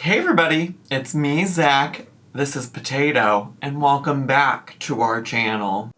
Hey everybody, it's me, Zach. This is Potato, and welcome back to our channel.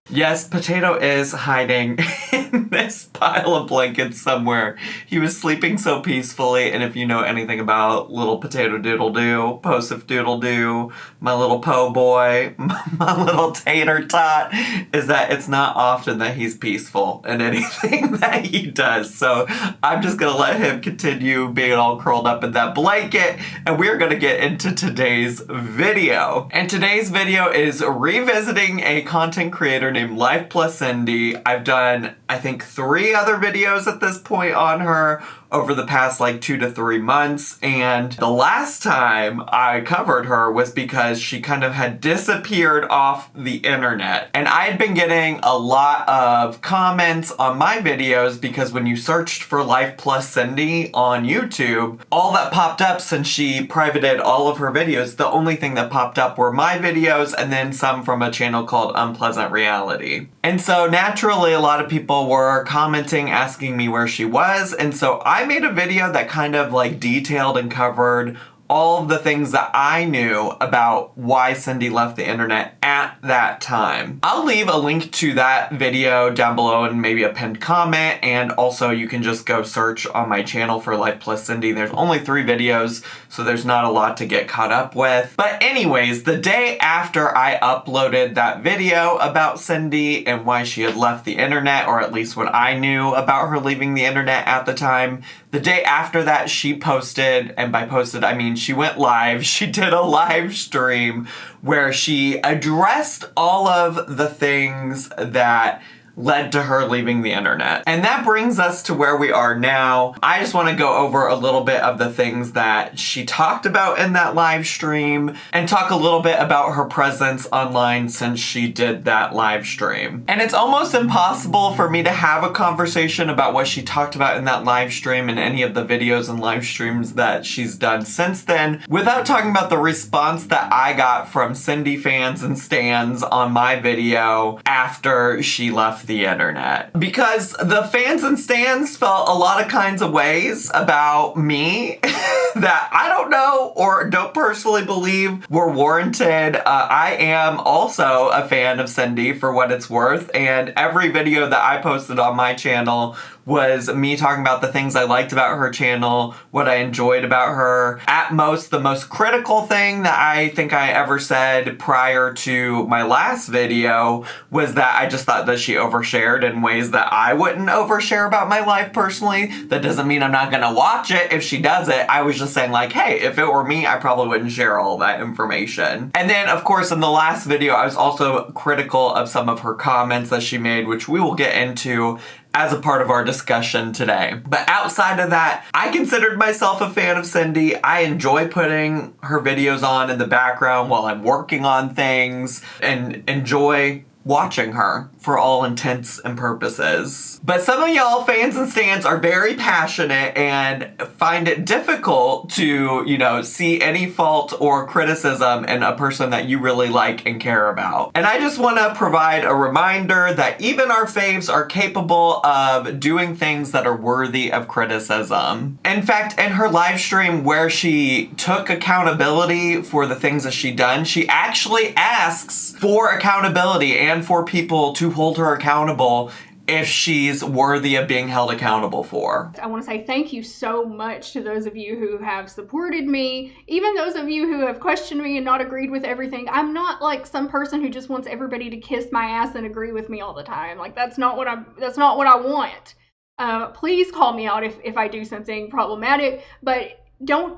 Yes, Potato is hiding in this pile of blankets somewhere. He was sleeping so peacefully, and if you know anything about little Potato Doodle Doo, Posif Doodle Doo, my little po' boy, my little tater tot, is that it's not often that he's peaceful in anything that he does. So I'm just gonna let him continue being all curled up in that blanket, and we're gonna get into today's video. And today's video is revisiting a content creator named Life Plus Cindy. I've done, I think, 3 other videos at this point on her over the past like 2 to 3 months, and the last time I covered her was because she kind of had disappeared off the internet. And I had been getting a lot of comments on my videos because when you searched for Life Plus Cindy on YouTube, all that popped up, since she privated all of her videos, the only thing that popped up were my videos and then some from a channel called Unpleasant Reality. And so naturally a lot of people were commenting, asking me where she was, and so I made a video that kind of like detailed and covered all of the things that I knew about why Cindy left the internet at that time. I'll leave a link to that video down below and maybe a pinned comment, and also you can just go search on my channel for Life Plus Cindy. There's only 3 videos, so there's not a lot to get caught up with. But anyways, the day after I uploaded that video about Cindy and why she had left the internet, or at least what I knew about her leaving the internet at the time, the day after that she posted, and by posted I mean she went live, she did a live stream where she addressed all of the things that led to her leaving the internet. And that brings us to where we are now. I just want to go over a little bit of the things that she talked about in that live stream and talk a little bit about her presence online since she did that live stream. And it's almost impossible for me to have a conversation about what she talked about in that live stream and any of the videos and live streams that she's done since then without talking about the response that I got from Cindy fans and stans on my video after she left the internet. Because the fans and stans felt a lot of kinds of ways about me that I don't know or don't personally believe were warranted. I am also a fan of Cindy for what it's worth, and every video that I posted on my channel was me talking about the things I liked about her channel, what I enjoyed about her. At most, the most critical thing that I think I ever said prior to my last video was that I just thought that she overshared in ways that I wouldn't overshare about my life personally. That doesn't mean I'm not gonna watch it if she does it. I was just saying like, hey, if it were me, I probably wouldn't share all that information. And then, of course, in the last video, I was also critical of some of her comments that she made, which we will get into as a part of our discussion today. But outside of that, I considered myself a fan of Cindy. I enjoy putting her videos on in the background while I'm working on things and enjoy watching her for all intents and purposes. But some of y'all fans and stans are very passionate and find it difficult to, you know, see any fault or criticism in a person that you really like and care about. And I just want to provide a reminder that even our faves are capable of doing things that are worthy of criticism. In fact, in her live stream where she took accountability for the things that she done, she actually asks for accountability and for people to hold her accountable if she's worthy of being held accountable for. I want to say thank you so much to those of you who have supported me, even those of you who have questioned me and not agreed with everything. I'm not like some person who just wants everybody to kiss my ass and agree with me all the time. Like that's not what I want. Please call me out if I do something problematic, but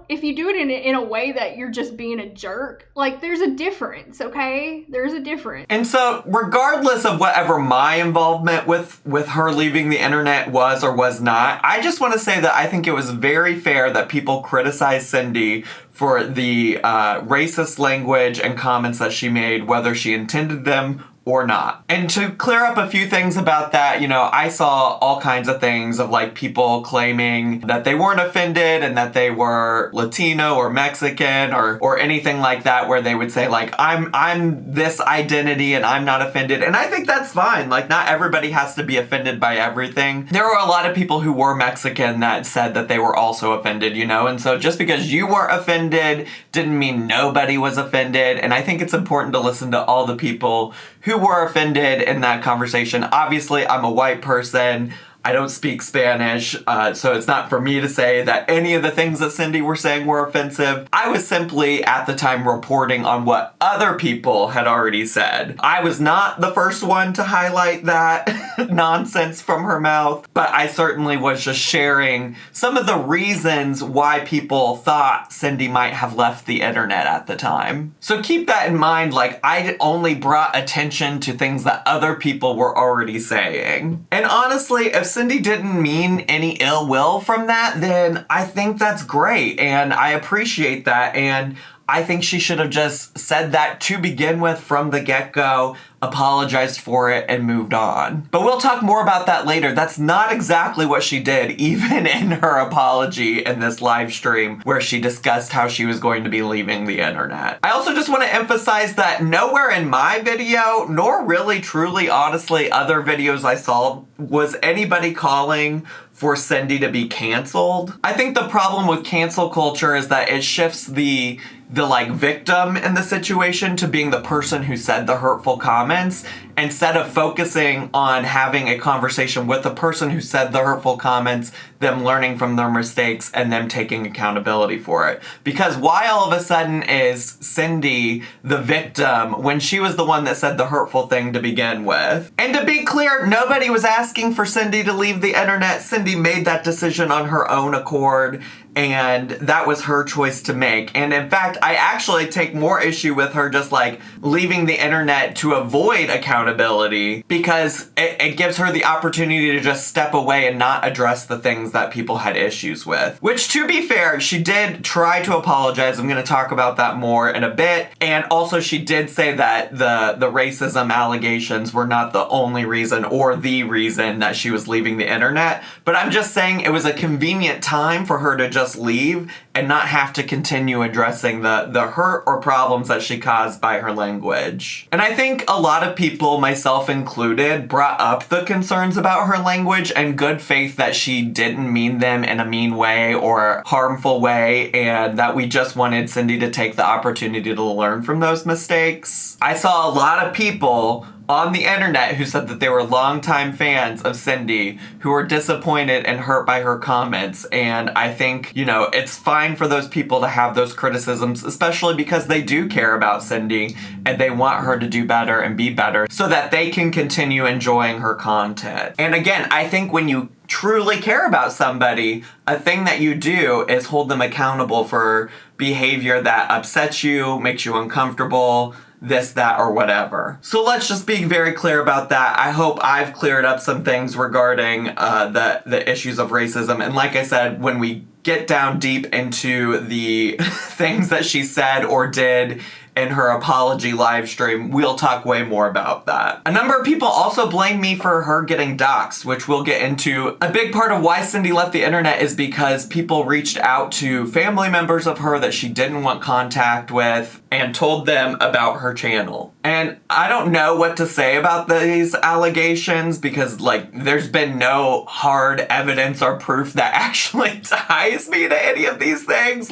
if you do it in a way that you're just being a jerk, like there's a difference, okay? There's a difference. And so regardless of whatever my involvement with her leaving the internet was or was not, I just want to say that I think it was very fair that people criticize Cindy for the racist language and comments that she made, whether she intended them or not. And to clear up a few things about that, I saw all kinds of things of like people claiming that they weren't offended and that they were Latino or Mexican or anything like that, where they would say like, I'm this identity and I'm not offended. And I think that's fine. Like, not everybody has to be offended by everything. There were a lot of people who were Mexican that said that they were also offended, and so just because you weren't offended didn't mean nobody was offended. And I think it's important to listen to all the people who were offended in that conversation. Obviously, I'm a white person. I don't speak Spanish, so it's not for me to say that any of the things that Cindy were saying were offensive. I was simply, at the time, reporting on what other people had already said. I was not the first one to highlight that nonsense from her mouth, but I certainly was just sharing some of the reasons why people thought Cindy might have left the internet at the time. So keep that in mind, like, I only brought attention to things that other people were already saying. And honestly, if Cindy didn't mean any ill will from that, then I think that's great, and I appreciate that, and I think she should have just said that to begin with from the get-go, apologized for it, and moved on. But we'll talk more about that later. That's not exactly what she did, even in her apology in this live stream where she discussed how she was going to be leaving the internet. I also just want to emphasize that nowhere in my video, nor really, truly, honestly, other videos I saw, was anybody calling for Cindy to be canceled. I think the problem with cancel culture is that it shifts the like victim in the situation to being the person who said the hurtful comments, instead of focusing on having a conversation with the person who said the hurtful comments, them learning from their mistakes, and them taking accountability for it. Because why all of a sudden is Cindy the victim when she was the one that said the hurtful thing to begin with? And to be clear, nobody was asking for Cindy to leave the internet. Cindy made that decision on her own accord, and that was her choice to make. And in fact, I actually take more issue with her just like leaving the internet to avoid accountability, because it gives her the opportunity to just step away and not address the things that people had issues with. Which, to be fair, she did try to apologize. I'm going to talk about that more in a bit. And also she did say that the racism allegations were not the only reason or the reason that she was leaving the internet. But I'm just saying it was a convenient time for her to just leave and not have to continue addressing the hurt or problems that she caused by her language. And I think a lot of people, myself included, brought up the concerns about her language and good faith that she didn't mean them in a mean way or harmful way, and that we just wanted Cindy to take the opportunity to learn from those mistakes. I saw a lot of people on the internet who said that they were longtime fans of Cindy who were disappointed and hurt by her comments. And I think, it's fine for those people to have those criticisms, especially because they do care about Cindy and they want her to do better and be better so that they can continue enjoying her content. And again, I think when you truly care about somebody, a thing that you do is hold them accountable for behavior that upsets you, makes you uncomfortable, this, that, or whatever. So let's just be very clear about that. I hope I've cleared up some things regarding the issues of racism. And like I said, when we get down deep into the things that she said or did in her apology live stream, we'll talk way more about that. A number of people also blame me for her getting doxxed, which we'll get into. A big part of why Cindy left the internet is because people reached out to family members of her that she didn't want contact with and told them about her channel. And I don't know what to say about these allegations because, there's been no hard evidence or proof that actually ties me to any of these things.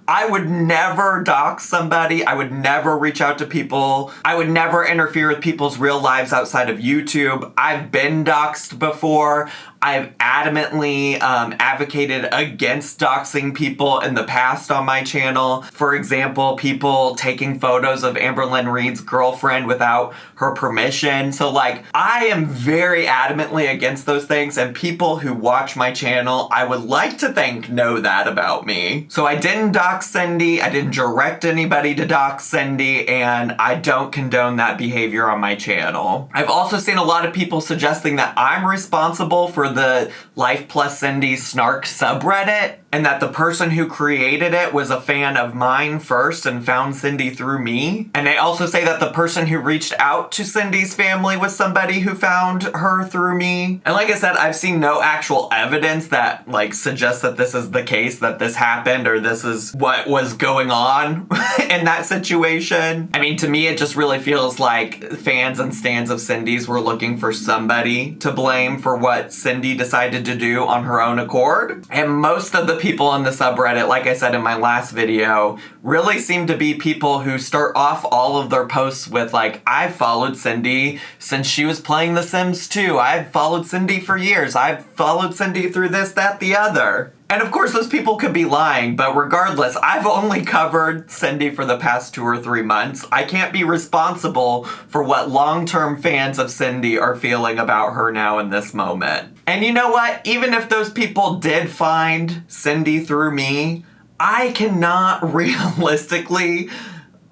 I would never dox somebody. I would never reach out to people. I would never interfere with people's real lives outside of YouTube. I've been doxed before. I've adamantly advocated against doxing people in the past on my channel. For example, people taking photos of Amberlynn Reed's girlfriend without her permission. So I am very adamantly against those things, and people who watch my channel, I would like to think, know that about me. So I didn't dox Cindy, I didn't direct anybody to dox Cindy, and I don't condone that behavior on my channel. I've also seen a lot of people suggesting that I'm responsible for of the Life Plus Cindy snark subreddit, and that the person who created it was a fan of mine first and found Cindy through me. And they also say that the person who reached out to Cindy's family was somebody who found her through me. And like I said, I've seen no actual evidence that like suggests that this is the case, that this happened, or this is what was going on in that situation. I mean, to me, it just really feels like fans and stans of Cindy's were looking for somebody to blame for what Cindy decided to do on her own accord. And most of the people in the subreddit, like I said in my last video, really seem to be people who start off all of their posts with like, I've followed Cindy since she was playing The Sims 2. I've followed Cindy for years. I've followed Cindy through this, that, the other. And of course, those people could be lying, but regardless, I've only covered Cindy for the past 2 or 3 months. I can't be responsible for what long-term fans of Cindy are feeling about her now in this moment. And you know what? Even if those people did find Cindy through me, I cannot realistically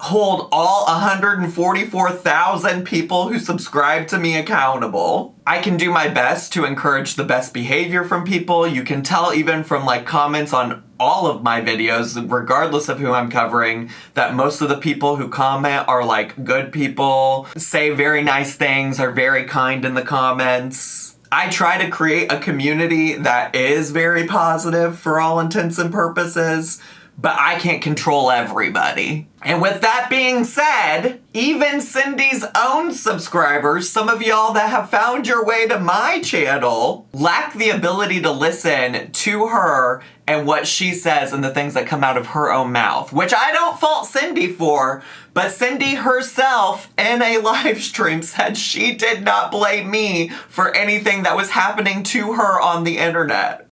hold all 144,000 people who subscribe to me accountable. I can do my best to encourage the best behavior from people. You can tell even from like comments on all of my videos, regardless of who I'm covering, that most of the people who comment are like good people, say very nice things, are very kind in the comments. I try to create a community that is very positive for all intents and purposes, but I can't control everybody. And with that being said, even Cindy's own subscribers, some of y'all that have found your way to my channel, lack the ability to listen to her and what she says and the things that come out of her own mouth, which I don't fault Cindy for, but Cindy herself in a live stream said she did not blame me for anything that was happening to her on the internet.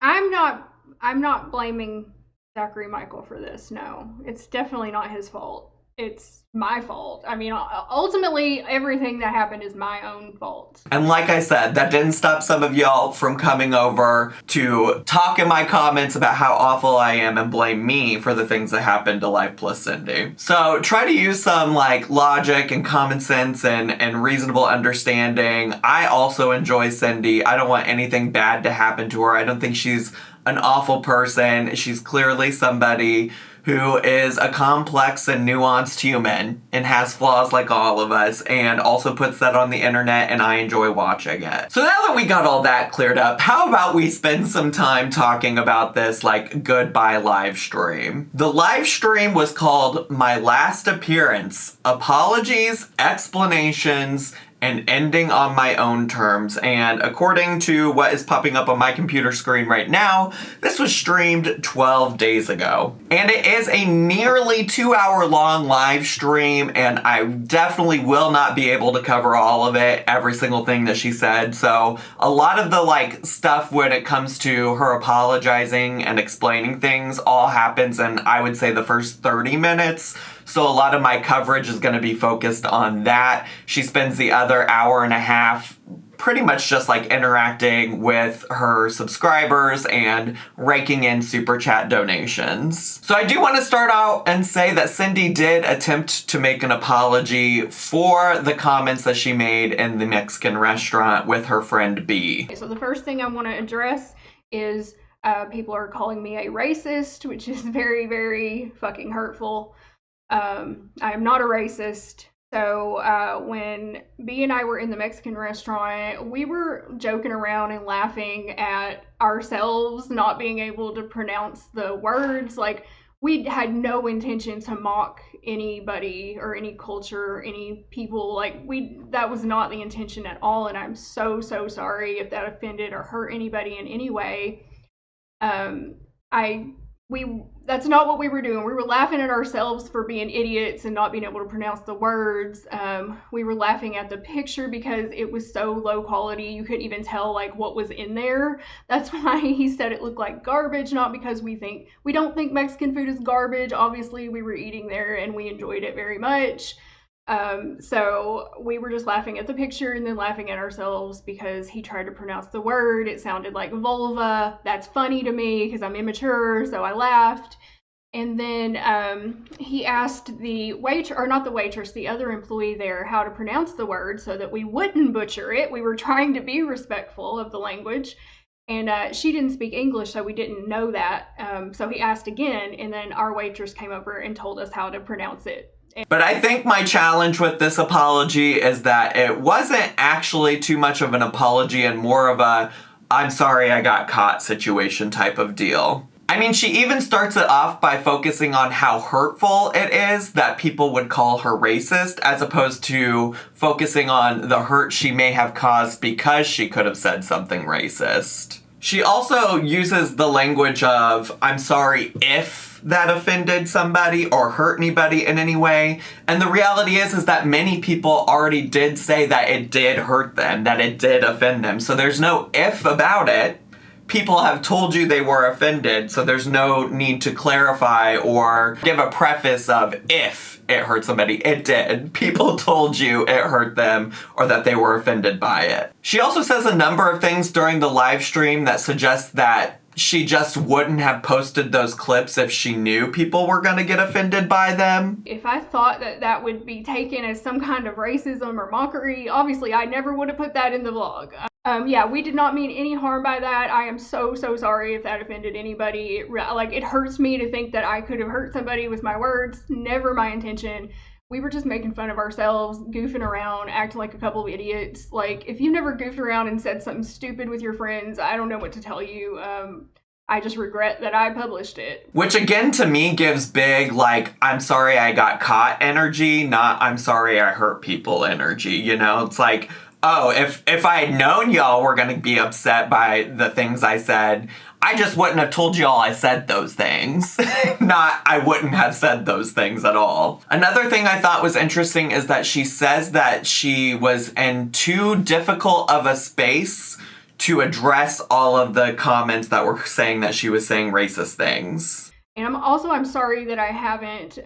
I'm not blaming Zachary Michael for this. No, it's definitely not his fault. It's my fault. I mean, ultimately, everything that happened is my own fault. And like I said, that didn't stop some of y'all from coming over to talk in my comments about how awful I am and blame me for the things that happened to Life Plus Cindy. So try to use some like logic and common sense and reasonable understanding. I also enjoy Cindy. I don't want anything bad to happen to her. I don't think she's an awful person. She's clearly somebody who is a complex and nuanced human and has flaws like all of us, and also puts that on the internet, and I enjoy watching it. So now that we got all that cleared up, how about we spend some time talking about this like goodbye live stream? The live stream was called My Last Appearance: Apologies, Explanations, and Ending on My Own Terms. And according to what is popping up on my computer screen right now, this was streamed 12 days ago. And it is a nearly 2-hour long live stream, and I definitely will not be able to cover all of it, every single thing that she said. So a lot of the like stuff when it comes to her apologizing and explaining things all happens in, I would say, the first 30 minutes. So a lot of my coverage is going to be focused on that. She spends the other hour and a half pretty much just like interacting with her subscribers and raking in super chat donations. So I do want to start out and say that Cindy did attempt to make an apology for the comments that she made in the Mexican restaurant with her friend B. So the first thing I want to address is people are calling me a racist, which is very, very fucking hurtful. I am not a racist. So when B and I were in the Mexican restaurant, we were joking around and laughing at ourselves not being able to pronounce the words. Like, we had no intention to mock anybody or any culture or any people. Like, that was not the intention at all, and I'm so sorry if that offended or hurt anybody in any way. That's not what we were doing. We were laughing at ourselves for being idiots and not being able to pronounce the words. We were laughing at the picture because it was so low quality. You couldn't even tell like what was in there. That's why he said it looked like garbage, not because we don't think Mexican food is garbage. Obviously, we were eating there and we enjoyed it very much. So we were just laughing at the picture and then laughing at ourselves because he tried to pronounce the word. It sounded like vulva. That's funny to me because I'm immature, so I laughed. And then he asked the waitress, or not the waitress, the other employee there, how to pronounce the word so that we wouldn't butcher it. We were trying to be respectful of the language. And she didn't speak English, so we didn't know that. So he asked again, and then our waitress came over and told us how to pronounce it. But I think my challenge with this apology is that it wasn't actually too much of an apology and more of a I'm sorry I got caught situation type of deal. I mean, she even starts it off by focusing on how hurtful it is that people would call her racist, as opposed to focusing on the hurt she may have caused because she could have said something racist. She also uses the language of, I'm sorry if that offended somebody or hurt anybody in any way. And the reality is that many people already did say that it did hurt them, that it did offend them. So there's no if about it. People have told you they were offended, so there's no need to clarify or give a preface of if it hurt somebody. It did. People told you it hurt them or that they were offended by it. She also says a number of things during the live stream that suggest that she just wouldn't have posted those clips if she knew people were going to get offended by them. If I thought that that would be taken as some kind of racism or mockery, obviously I never would have put that in the vlog. Yeah, we did not mean any harm by that. I am so sorry if that offended anybody. It hurts me to think that I could have hurt somebody with my words. Never my intention. We were just making fun of ourselves, goofing around, acting like a couple of idiots. Like, if you never goofed around and said something stupid with your friends, I don't know what to tell you. I just regret that I published it. Which again, to me, gives big, I'm sorry I got caught energy, not I'm sorry I hurt people energy, you know? It's like, oh, if I had known y'all were going to be upset by the things I said, I just wouldn't have told y'all I said those things. Not, I wouldn't have said those things at all. Another thing I thought was interesting is that she says that she was in too difficult of a space to address all of the comments that were saying that she was saying racist things. And I'm sorry that I haven't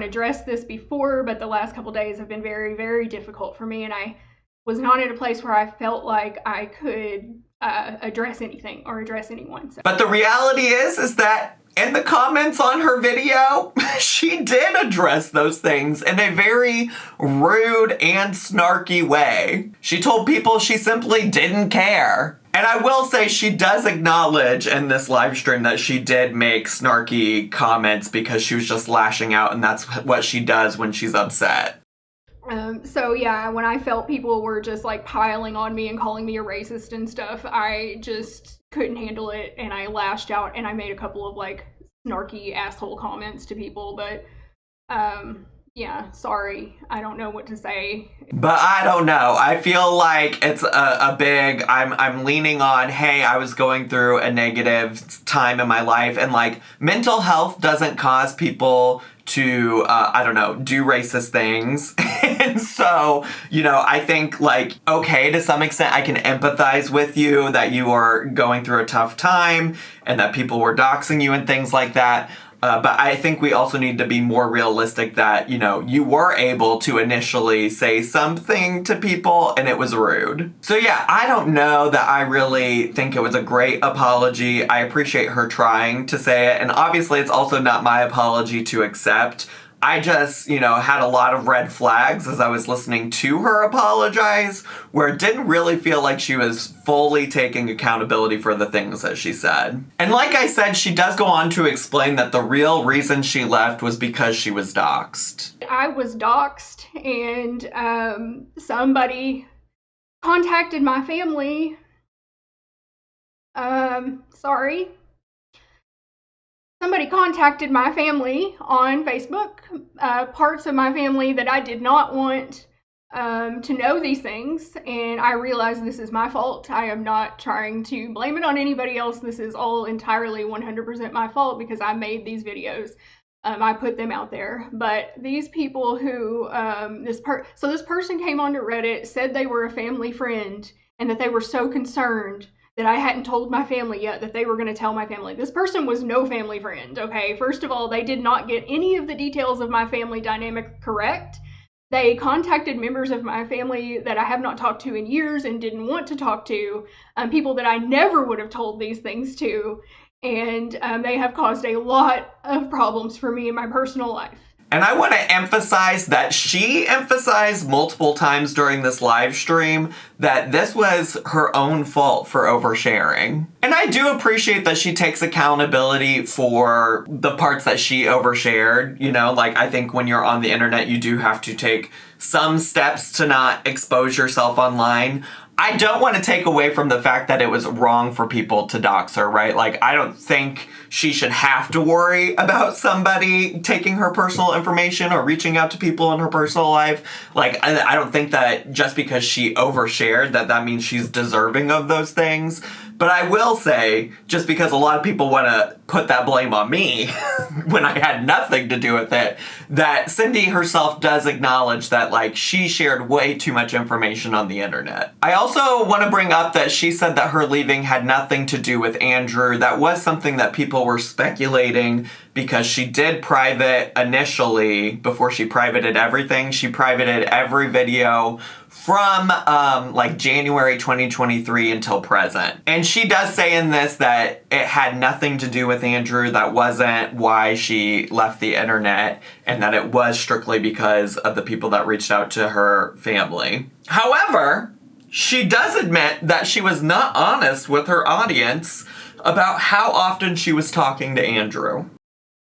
addressed this before, but the last couple days have been very, very difficult for me, and I was not in a place where I felt like I could address anything or address anyone. So. But the reality is that in the comments on her video, she did address those things in a very rude and snarky way. She told people she simply didn't care. And I will say she does acknowledge in this live stream that she did make snarky comments because she was just lashing out, and that's what she does when she's upset. So yeah, when I felt people were just piling on me and calling me a racist and stuff, I just couldn't handle it, and I lashed out and I made a couple of snarky asshole comments to people, but yeah, sorry. I don't know what to say. But I don't know. I feel like it's a big, I'm leaning on, hey, I was going through a negative time in my life, and mental health doesn't cause people to, do racist things. And so, I think okay, to some extent I can empathize with you that you are going through a tough time and that people were doxing you and things like that. But I think we also need to be more realistic that, you were able to initially say something to people and it was rude. So yeah, I don't know that I really think it was a great apology. I appreciate her trying to say it. And obviously it's also not my apology to accept. I just, had a lot of red flags as I was listening to her apologize, where it didn't really feel like she was fully taking accountability for the things that she said. And like I said, she does go on to explain that the real reason she left was because she was doxxed. I was doxxed, and somebody contacted my family. Somebody contacted my family on Facebook, parts of my family that I did not want to know these things, and I realize this is my fault. I am not trying to blame it on anybody else. This is all entirely 100% my fault because I made these videos. I put them out there. But these people who, this person came onto Reddit, said they were a family friend, and that they were so concerned that I hadn't told my family yet that they were going to tell my family. This person was no family friend, okay? First of all, they did not get any of the details of my family dynamic correct. They contacted members of my family that I have not talked to in years and didn't want to talk to, people that I never would have told these things to. and they have caused a lot of problems for me in my personal life. And I want to emphasize that she emphasized multiple times during this live stream that this was her own fault for oversharing. And I do appreciate that she takes accountability for the parts that she overshared. You know, like I think when you're on the internet, you do have to take some steps to not expose yourself online. I don't want to take away from the fact that it was wrong for people to dox her, right? Like, I don't think she should have to worry about somebody taking her personal information or reaching out to people in her personal life. Like, I don't think that just because she overshared that means she's deserving of those things. But I will say, just because a lot of people want to put that blame on me when I had nothing to do with it, that Cindy herself does acknowledge that, like, she shared way too much information on the internet. I also want to bring up that she said that her leaving had nothing to do with Andrew. That was something that people were speculating because she did private initially, before she privated everything. She privated every video from like January 2023 until present. And she does say in this that it had nothing to do with Andrew. That wasn't why she left the internet, and that it was strictly because of the people that reached out to her family. However, she does admit that she was not honest with her audience about how often she was talking to Andrew.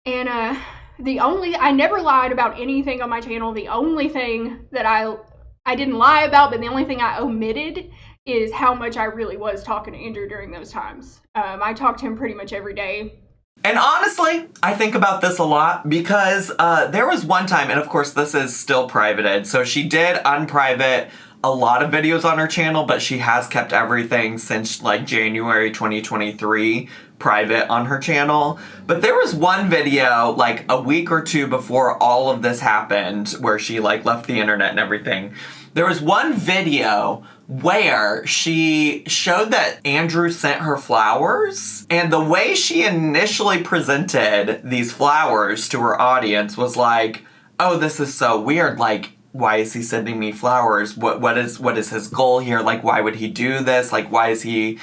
And I never lied about anything on my channel. The only thing that I didn't lie about, but the only thing I omitted is how much I really was talking to Andrew during those times. I talked to him pretty much every day. And honestly, I think about this a lot because there was one time, and of course this is still privated, so she did unprivate a lot of videos on her channel, but she has kept everything since like January 2023 private on her channel. But there was one video like a week or two before all of this happened where she like left the internet and everything. There was one video where she showed that Andrew sent her flowers, and the way she initially presented these flowers to her audience was like, oh, this is so weird, like, why is he sending me flowers? What is his goal here? Like, why would he do this? Like, why is he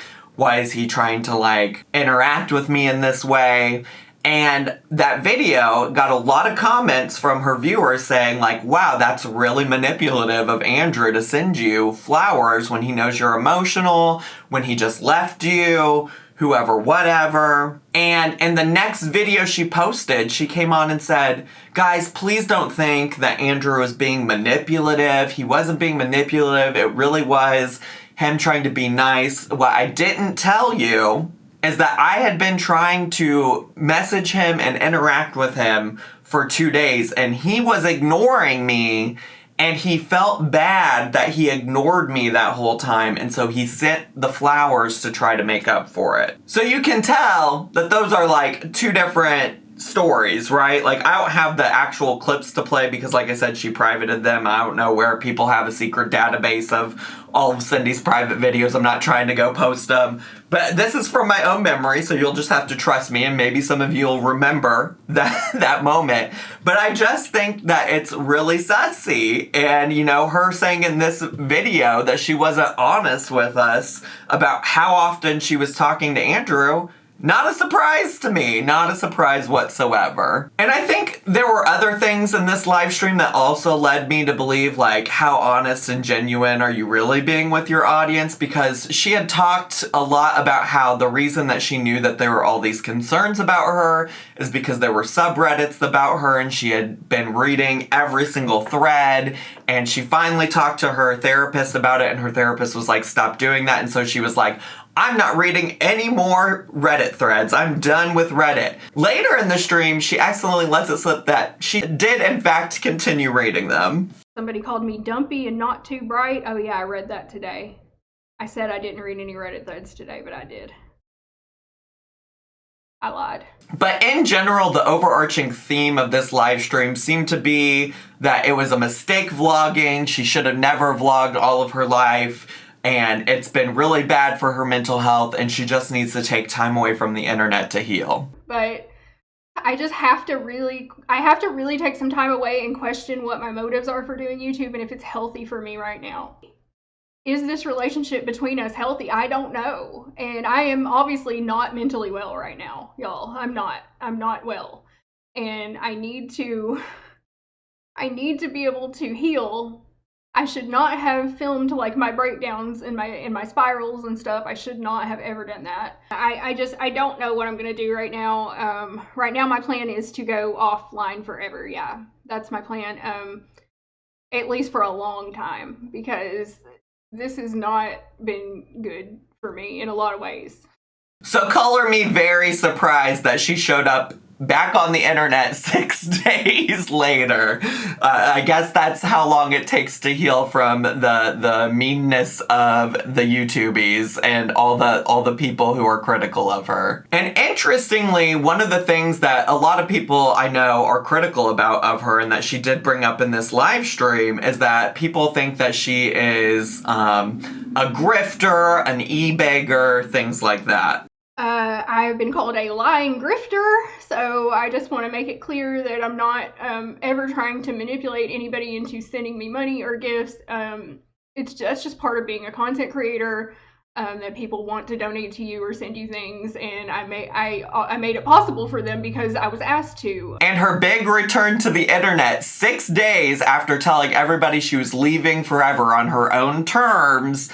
trying to like interact with me in this way? And that video got a lot of comments from her viewers saying like, wow, that's really manipulative of Andrew to send you flowers when he knows you're emotional, when he just left you, whoever, whatever. And in the next video she posted, she came on and said, guys, please don't think that Andrew was being manipulative. He wasn't being manipulative. It really was him trying to be nice. What I didn't tell you is that I had been trying to message him and interact with him for 2 days, and he was ignoring me, and he felt bad that he ignored me that whole time, and so he sent the flowers to try to make up for it. So you can tell that those are like two different stories, right? Like, I don't have the actual clips to play because, like I said, she privated them. I don't know where people have a secret database of all of Cindy's private videos. I'm not trying to go post them. But this is from my own memory, so you'll just have to trust me, and maybe some of you will remember that moment. But I just think that it's really sussy. And, you know, her saying in this video that she wasn't honest with us about how often she was talking to Andrew, not a surprise to me, not a surprise whatsoever. And I think there were other things in this live stream that also led me to believe, like, how honest and genuine are you really being with your audience? Because she had talked a lot about how the reason that she knew that there were all these concerns about her is because there were subreddits about her, and she had been reading every single thread, and she finally talked to her therapist about it, and her therapist was like, stop doing that. And so she was like, I'm not reading any more Reddit threads. I'm done with Reddit. Later in the stream, she accidentally lets it slip that she did, in fact, continue reading them. Somebody called me dumpy and not too bright. Oh yeah, I read that today. I said I didn't read any Reddit threads today, but I did. I lied. But in general, the overarching theme of this live stream seemed to be that it was a mistake vlogging. She should have never vlogged all of her life. And it's been really bad for her mental health, and she just needs to take time away from the internet to heal. But I have to really take some time away and question what my motives are for doing YouTube and if it's healthy for me right now. is this relationship between us healthy? I don't know. And I am obviously not mentally well right now, y'all. I'm not. I'm not well. And I need to be able to heal. I should not have filmed like my breakdowns and my spirals and stuff. I should not have ever done that. I don't know what I'm gonna do right now. Right now my plan is to go offline forever. Yeah, that's my plan. At least for a long time, because this has not been good for me in a lot of ways. So color me very surprised that she showed up back on the internet 6 days later. I guess that's how long it takes to heal from the meanness of the YouTubies and all the people who are critical of her. And interestingly, one of the things that a lot of people I know are critical about of her, and that she did bring up in this live stream, is that people think that she is a grifter, an e-bagger, things like that. I've been called a lying grifter, so I just want to make it clear that I'm not ever trying to manipulate anybody into sending me money or gifts. That's just part of being a content creator, that people want to donate to you or send you things, and I made it possible for them because I was asked to. And her big return to the internet 6 days after telling everybody she was leaving forever on her own terms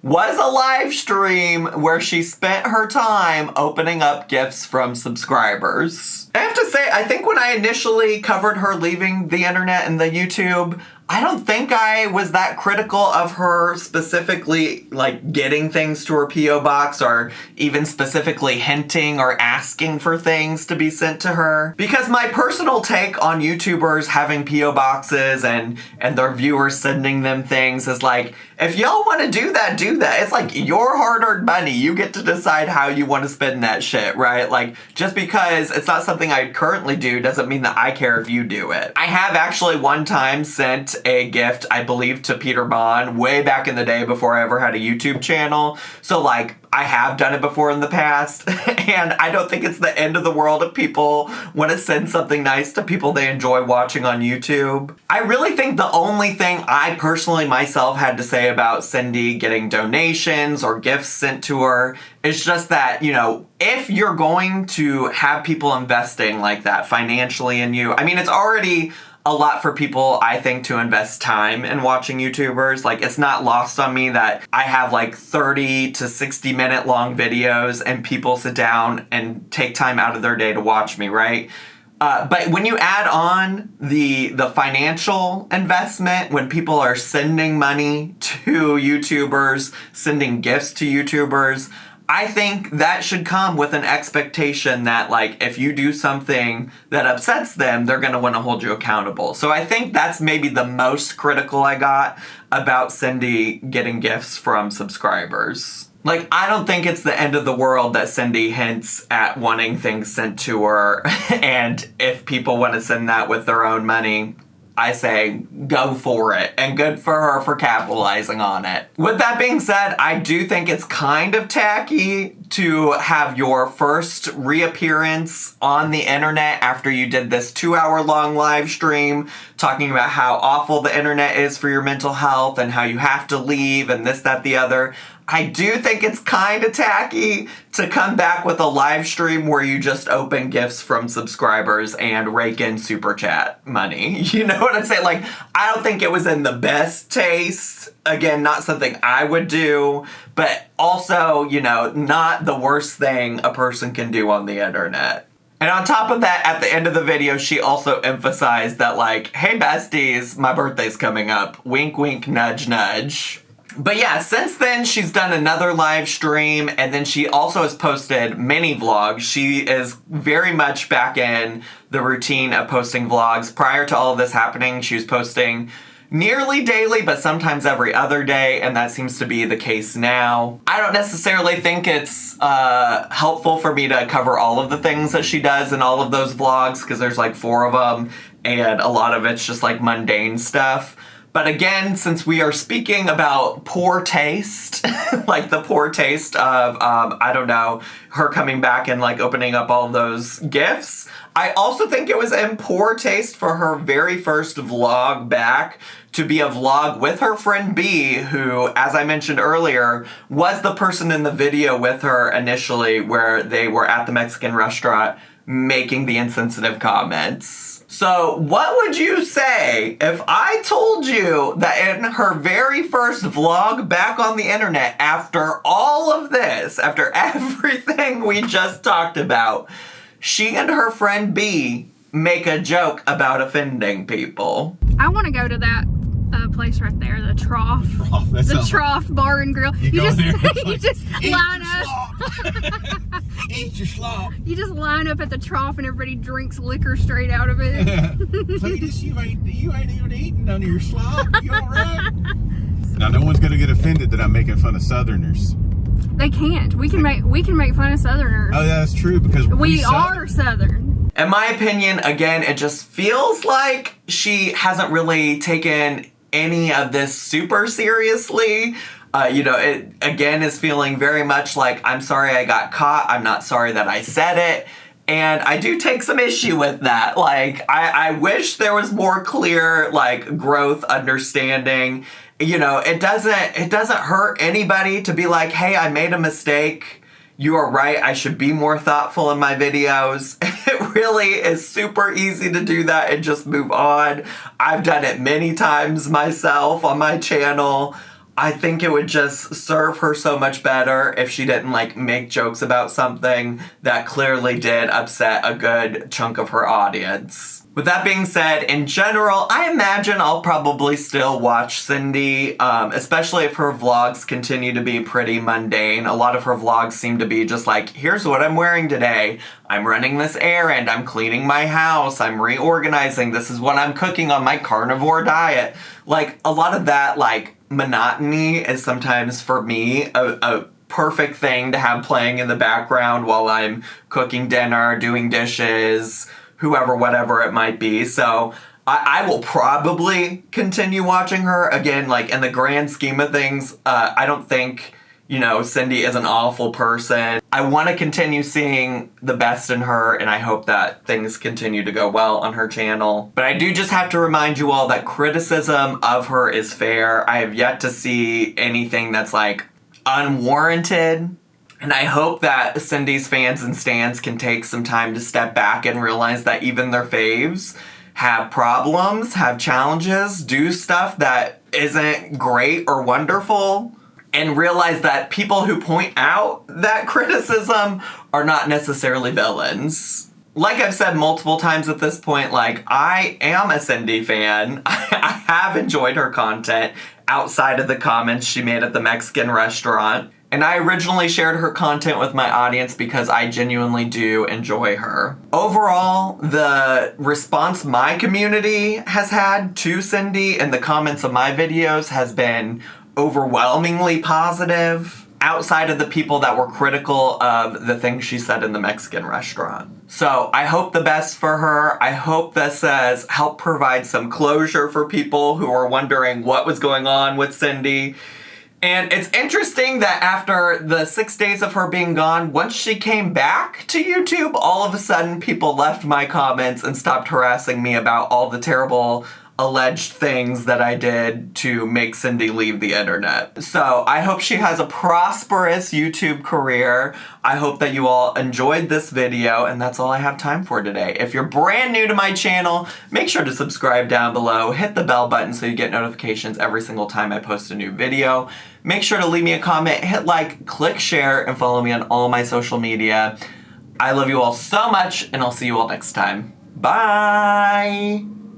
was a live stream where she spent her time opening up gifts from subscribers. I have to say, I think when I initially covered her leaving the internet and the YouTube, I don't think I was that critical of her specifically, like, getting things to her P.O. box or even specifically hinting or asking for things to be sent to her. Because my personal take on YouTubers having P.O. boxes and their viewers sending them things is like, if y'all want to do that, do that. It's like your hard-earned money. You get to decide how you want to spend that shit, right? Like, just because it's not something I currently do doesn't mean that I care if you do it. I have actually one time sent a gift, I believe, to Peter Bond way back in the day before I ever had a YouTube channel. So, like, I have done it before in the past, and I don't think it's the end of the world if people want to send something nice to people they enjoy watching on YouTube. I really think the only thing I personally myself had to say about Cindy getting donations or gifts sent to her is just that, you know, if you're going to have people investing like that financially in you, I mean, it's already a lot for people, I think, to invest time in watching YouTubers. Like, it's not lost on me that I have like 30 to 60 minute long videos and people sit down and take time out of their day to watch me, right? But when you add on the financial investment, when people are sending money to YouTubers, sending gifts to YouTubers, I think that should come with an expectation that, like, if you do something that upsets them, they're going to want to hold you accountable. So I think that's maybe the most critical I got about Cindy getting gifts from subscribers. Like, I don't think it's the end of the world that Cindy hints at wanting things sent to her, and if people want to send that with their own money, I say go for it, and good for her for capitalizing on it. With that being said, I do think it's kind of tacky to have your first reappearance on the internet after you did this 2-hour-long live stream talking about how awful the internet is for your mental health and how you have to leave and this, that, the other. I do think it's kind of tacky to come back with a live stream where you just open gifts from subscribers and rake in super chat money. You know what I'm saying? Like, I don't think it was in the best taste. Again, not something I would do, but also, you know, not the worst thing a person can do on the internet. And on top of that, at the end of the video, she also emphasized that, like, hey besties, my birthday's coming up. Wink, wink, nudge, nudge. But yeah, since then, she's done another live stream, and then she also has posted mini vlogs. She is very much back in the routine of posting vlogs. Prior to all of this happening, she was posting nearly daily, but sometimes every other day, and that seems to be the case now. I don't necessarily think it's helpful for me to cover all of the things that she does in all of those vlogs, because there's like 4 of them, and a lot of it's just like mundane stuff. But again, since we are speaking about poor taste, like the poor taste of, I don't know, her coming back and like opening up all those gifts, I also think it was in poor taste for her very first vlog back to be a vlog with her friend B, who, as I mentioned earlier, was the person in the video with her initially where they were at the Mexican restaurant making the insensitive comments. So what would you say if I told you that in her very first vlog back on the internet, after all of this, after everything we just talked about, she and her friend B make a joke about offending people? I want to go to that place right there, the Trough. The Trough Bar and Grill. You just you just line up. Eat your slop. You just line up at the trough and everybody drinks liquor straight out of it. Cletus, you ain't even eating none of your slop. You all right? Now, no one's gonna get offended that I'm making fun of Southerners. They can't. We can make fun of Southerners. Oh, yeah, that's true, because we are Southern. In my opinion, again, it just feels like she hasn't really taken any of this super seriously. It again is feeling very much like, I'm sorry I got caught, I'm not sorry that I said it. And I do take some issue with that. Like, I wish there was more clear, like, growth, understanding. It doesn't hurt anybody to be like, hey, I made a mistake. You are right, I should be more thoughtful in my videos. It really is super easy to do that and just move on. I've done it many times myself on my channel. I think it would just serve her so much better if she didn't like make jokes about something that clearly did upset a good chunk of her audience. With that being said, in general, I imagine I'll probably still watch Cindy, especially if her vlogs continue to be pretty mundane. A lot of her vlogs seem to be just like, here's what I'm wearing today. I'm running this errand. I'm cleaning my house. I'm reorganizing. This is what I'm cooking on my carnivore diet. Like, a lot of that, like, monotony is sometimes, for me, a perfect thing to have playing in the background while I'm cooking dinner, doing dishes, whoever, whatever it might be. So I will probably continue watching her. Again, like, in the grand scheme of things, I don't think, Cindy is an awful person. I want to continue seeing the best in her, and I hope that things continue to go well on her channel. But I do just have to remind you all that criticism of her is fair. I have yet to see anything that's, like, unwarranted. And I hope that Cindy's fans and stans can take some time to step back and realize that even their faves have problems, have challenges, do stuff that isn't great or wonderful, and realize that people who point out that criticism are not necessarily villains. Like I've said multiple times at this point, like, I am a Cindy fan. I have enjoyed her content outside of the comments she made at the Mexican restaurant. And I originally shared her content with my audience because I genuinely do enjoy her. Overall, the response my community has had to Cindy in the comments of my videos has been overwhelmingly positive, outside of the people that were critical of the things she said in the Mexican restaurant. So I hope the best for her. I hope this has helped provide some closure for people who are wondering what was going on with Cindy. And it's interesting that after the 6 days of her being gone, once she came back to YouTube, all of a sudden people left my comments and stopped harassing me about all the terrible alleged things that I did to make Cindy leave the internet. So I hope she has a prosperous YouTube career. I hope that you all enjoyed this video, and that's all I have time for today. If you're brand new to my channel, make sure to subscribe down below, hit the bell button so you get notifications every single time I post a new video. Make sure to leave me a comment, hit like, click share, and follow me on all my social media. I love you all so much, and I'll see you all next time. Bye!